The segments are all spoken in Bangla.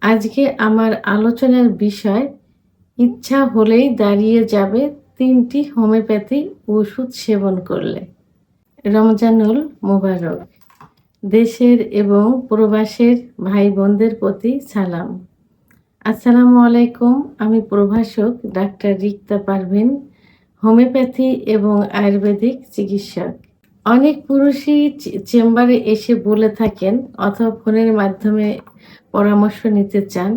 আজকে আমার আলোচনার বিষয় ইচ্ছা হলেই দাঁড়িয়ে যাবে ৩টি হোমিওপ্যাথি ওষুধ সেবন করলে। রমজানুল মোবারক। দেশের এবং প্রবাসের ভাই বোনদের প্রতি সালাম। আসসালামু আলাইকুম। আমি প্রভাষক ডাক্তার রিক্তা পারভিন, হোমিওপ্যাথি এবং আয়ুর্বেদিক চিকিৎসক। অনেক পুরুষই চেম্বারে এসে বলে থাকেন অথবা ফোনের মাধ্যমে পরামর্শ নিতে চান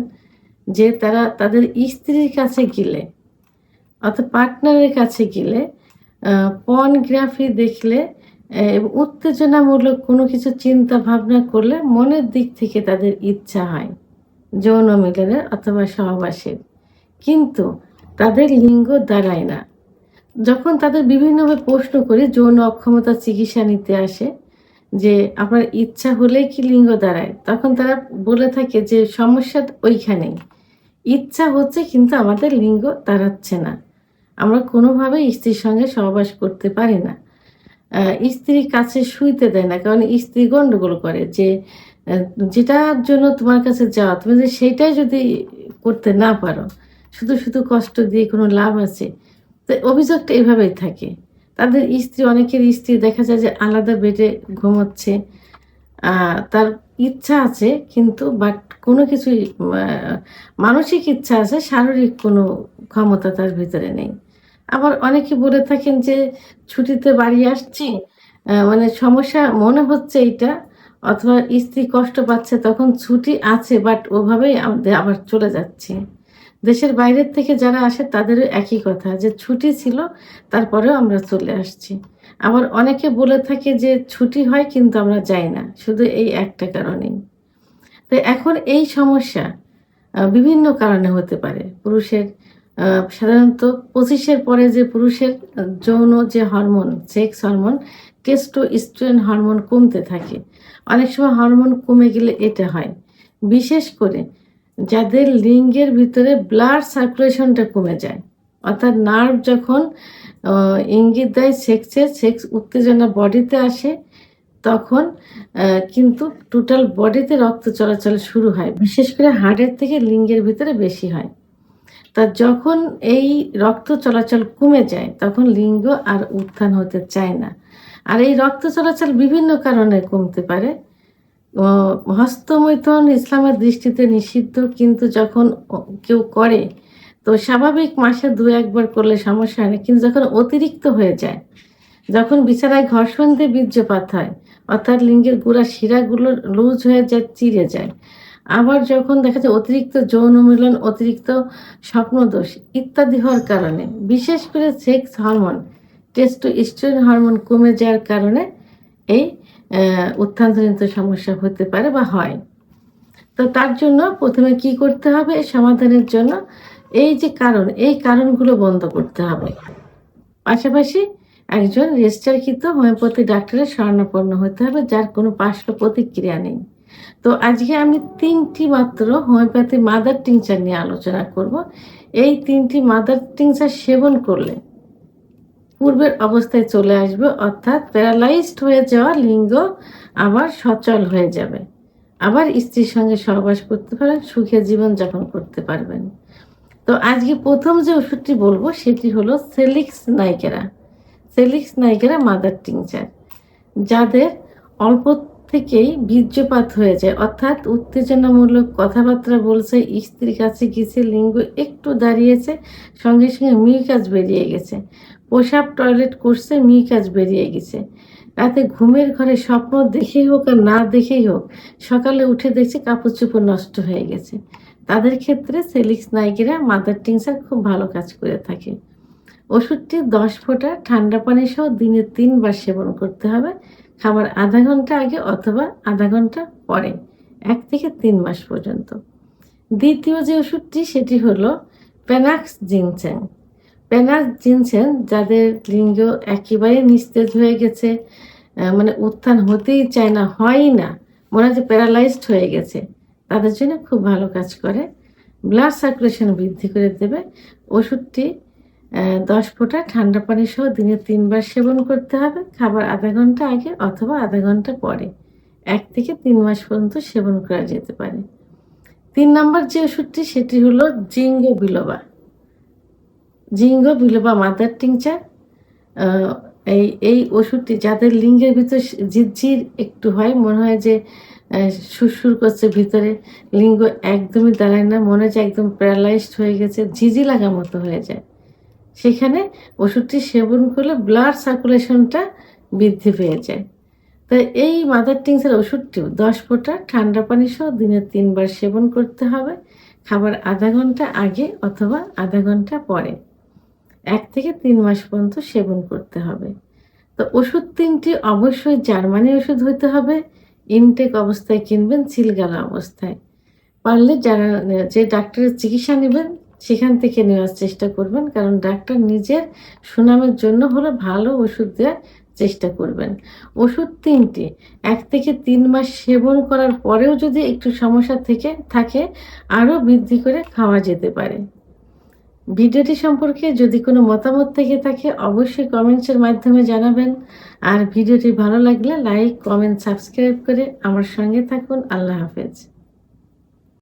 যে তারা তাদের স্ত্রীর কাছে গেলে অথবা পার্টনারের কাছে গেলে পর্নোগ্রাফি দেখলে এবং উত্তেজনামূলক কোনো কিছু চিন্তা ভাবনা করলে মনের দিক থেকে তাদের ইচ্ছা হয় যৌন মিলনের অথবা সহবাসের, কিন্তু তাদের লিঙ্গ দাঁড়ায় না। যখন তাদের বিভিন্নভাবে প্রশ্ন করি, যৌন অক্ষমতা চিকিৎসা নিতে আসে যে আপনার ইচ্ছা হলেই কি লিঙ্গ দাঁড়ায়, তখন তারা বলে থাকে যে সমস্যা ওইখানেই, ইচ্ছা হচ্ছে কিন্তু আমাদের লিঙ্গ দাঁড়াচ্ছে না, আমরা কোনোভাবে স্ত্রীর সঙ্গে সহবাস করতে পারি না, স্ত্রীর কাছে শুইতে দেয় না, কারণ স্ত্রী গণ্ডগোল করে যে যেটার জন্য তোমার কাছে যাওয়া, তুমি যে সেইটাই যদি করতে না পারো, শুধু শুধু কষ্ট দিয়ে কোনো লাভ আছে। তো অভিযোগটা এভাবেই থাকে। তাদের স্ত্রী, অনেকের স্ত্রী দেখা যায় যে আলাদা বেডে ঘুমোচ্ছে, তার ইচ্ছা আছে কিন্তু বাট কোনো কিছুই মানসিক ইচ্ছা আছে, শারীরিক কোনো ক্ষমতা তার ভিতরে নেই। আবার অনেকে বলে থাকেন যে ছুটিতে বাড়ি আসছি, মানে সমস্যা মনে হচ্ছে এইটা, অথবা স্ত্রী কষ্ট পাচ্ছে, তখন ছুটি আছে বাট ওভাবেই আমাদের আবার চলে যাচ্ছি। দেশের বাইরের থেকে যারা আসে তাদেরও একই কথা, যে ছুটি ছিল তারপরেও আমরা চলে আসছি। আবার অনেকে বলে থাকে যে ছুটি হয় কিন্তু আমরা যাই না, শুধু এই একটা কারণেই। তো এখন এই সমস্যা বিভিন্ন কারণে হতে পারে। পুরুষের সাধারণত 25-এর পরে যে পুরুষের যৌন যে hormone, sex hormone, testosterone hormone কমতে থাকে। অনেক সময় হরমোন কমে গেলে এটা হয়। বিশেষ করে যাদের লিঙ্গের ভিতরে ব্লাড সার্কুলেশনটা কমে যায়, অর্থাৎ নার্ভ যখন ইঙ্গিত দেয় সেক্স উত্তেজনা বডিতে আসে, তখন কিন্তু টোটাল বডিতে রক্ত চলাচল শুরু হয়। বিশেষ করে হার্টের থেকে লিঙ্গের ভিতরে বেশি হয়। তা যখন এই রক্ত চলাচল কমে যায়, তখন লিঙ্গ আর উত্থান হতে চায় না। আর এই রক্ত চলাচল বিভিন্ন কারণে কমতে পারে। হস্তমৈথুন ইসলামের দৃষ্টিতে নিষিদ্ধ, কিন্তু যখন কেউ করে তো স্বাভাবিক মাসে 2-1 বার করলে সমস্যা হয় না, কিন্তু যখন অতিরিক্ত হয়ে যায়, যখন বিছানায় ঘর্ষণ দিয়ে বীর্যপাত হয়, অর্থাৎ লিঙ্গের গোড়া শিরাগুলো লুজ হয়ে যায়, চিড়ে যায়, আবার যখন দেখা যায় অতিরিক্ত যৌন মিলন, অতিরিক্ত স্বপ্নদোষ ইত্যাদি হওয়ার কারণে, বিশেষ করে সেক্স হরমোন, টেস্টোস্টেরন হরমোন কমে যাওয়ার কারণে এই উত্থানজনিত সমস্যা হতে পারে বা হয়। তো তার জন্য প্রথমে কি করতে হবে সমাধানের জন্য? এই যে কারণ, এই কারণগুলো বন্ধ করতে হবে। পাশাপাশি একজন রেজিস্টারকৃত হোমিওপ্যাথি ডাক্তারের শরণাপন্ন হতে হবে, যার কোনো পার্শ্ব প্রতিক্রিয়া নেই। তো আজকে আমি 3টি মাত্র হোমিওপ্যাথি মাদার টিংচার নিয়ে আলোচনা করব। এই 3টি মাদার টিংচার সেবন করলে পূর্বের অবস্থায় চলে আসবে, অর্থাৎ প্যারালাইজড হয়ে যাওয়া লিঙ্গ আবার সচল হয়ে যাবে, আবার স্ত্রীর সঙ্গে সহবাস করতে পারেন, সুখে জীবনযাপন করতে পারবেন। তো আজকে প্রথম যে ওষুধটি বলবো সেটি হলো সেলিক্স নাইকেরা। সেলিক্স নাইকেরা মাদার টিংচার। যাদের অল্প থেকেই বীর্যপাত হয়ে যায়, অর্থাৎ উত্তেজনামূলক কথাবার্তা বলছে, স্ত্রীর কাছে গেছে, লিঙ্গ একটু দাঁড়িয়েছে, সঙ্গে সঙ্গে মিউকাস বেরিয়ে গেছে, প্রসাব টয়লেট করছে, মিউকাস বেরিয়ে গেছে, রাতে ঘুমের ঘরে স্বপ্ন দেখেই হোক আর না দেখেই হোক সকালে উঠে দেখছে কাপড় চোপড় নষ্ট হয়ে গেছে, তাদের ক্ষেত্রে সেলিক্স নাইকেরা মাদার টিংচার খুব ভালো কাজ করে থাকে। ওষুধটি 10 ফোঁটা ঠান্ডা পানি সহ দিনে 3 বার সেবন করতে হবে, খাবার আধা ঘন্টা আগে অথবা আধা ঘন্টা পরে, 1 থেকে 3 মাস পর্যন্ত। দ্বিতীয় যে ওষুধটি সেটি হলো প্যানাক্স জিনসেং। প্যানাক্স জিনসেং যাদের লিঙ্গ একেবারে নিস্তেজ হয়ে গেছে, মানে উত্থান হতেই চায় না, হয়ই না, মনে হয় যে প্যারালাইজড হয়ে গেছে, তাদের জন্য খুব ভালো কাজ করে, ব্লাড সার্কুলেশন বৃদ্ধি করে দেবে। ওষুধটি 10 ফোঁটা ঠান্ডা পানি সহ দিনে 3 বার সেবন করতে হবে, খাবার আধা ঘন্টা আগে অথবা আধা ঘন্টা পরে, 1 থেকে 3 মাস পর্যন্ত সেবন করা যেতে পারে। 3 নাম্বার যে ওষুধটি সেটি হলো জিঙ্গো বিলোবা। জিঙ্গো বিলোবা মাদার টিংচার। আ এই ওষুধটি যাদের লিঙ্গের ভিতর ঝিরঝির একটু হয়, মনে হয় যে সুরসুর করছে ভিতরে, লিঙ্গ একদমই দাঁড়ায় না, মনে হয় যে একদম প্যারালাইজড হয়ে গেছে, ঝিঁঝি লাগা মতো হয়ে যায়। সেখানে ওষুধটি সেবন করলে ব্লাড সার্কুলেশনটা বৃদ্ধি পেয়ে যায়। তো এই মাদার টিংচার ওষুধটিও 10 ফোঁটা ঠান্ডা পানি সহ দিনে ৩ বার সেবন করতে হবে। খাবার আধা ঘন্টা আগে অথবা আধা ঘন্টা পরে। ১ থেকে ৩ মাস পর্যন্ত সেবন করতে হবে। তো ওষুধ ৩ টি অবশ্যই জার্মানি ওষুধ হইতে হবে। ইনটেক অবস্থায় কিনবেন, সিলগালা অবস্থায়। পারলে যারা যে ডাক্তারের চিকিৎসা নিবেন সেখান থেকে নেওয়ার চেষ্টা করবেন। কারণ ডাক্তার নিজের সুনামের জন্য হলে ভালো ওষুধ দেওয়ার চেষ্টা করবেন। ওষুধ ৩ টি ১ থেকে ৩ মাস সেবন করার পরেও যদি একটু সমস্যা থাকে আরও বৃদ্ধি করে খাওয়া যেতে পারে। ভিডিওটি সম্পর্কে যদি কোনো মতামত থেকে থাকে অবশ্যই কমেন্টসের মাধ্যমে জানাবেন। আর ভিডিওটি ভালো লাগলে লাইক, কমেন্ট, সাবস্ক্রাইব করে আমার সঙ্গে থাকুন। আল্লাহ হাফেজ।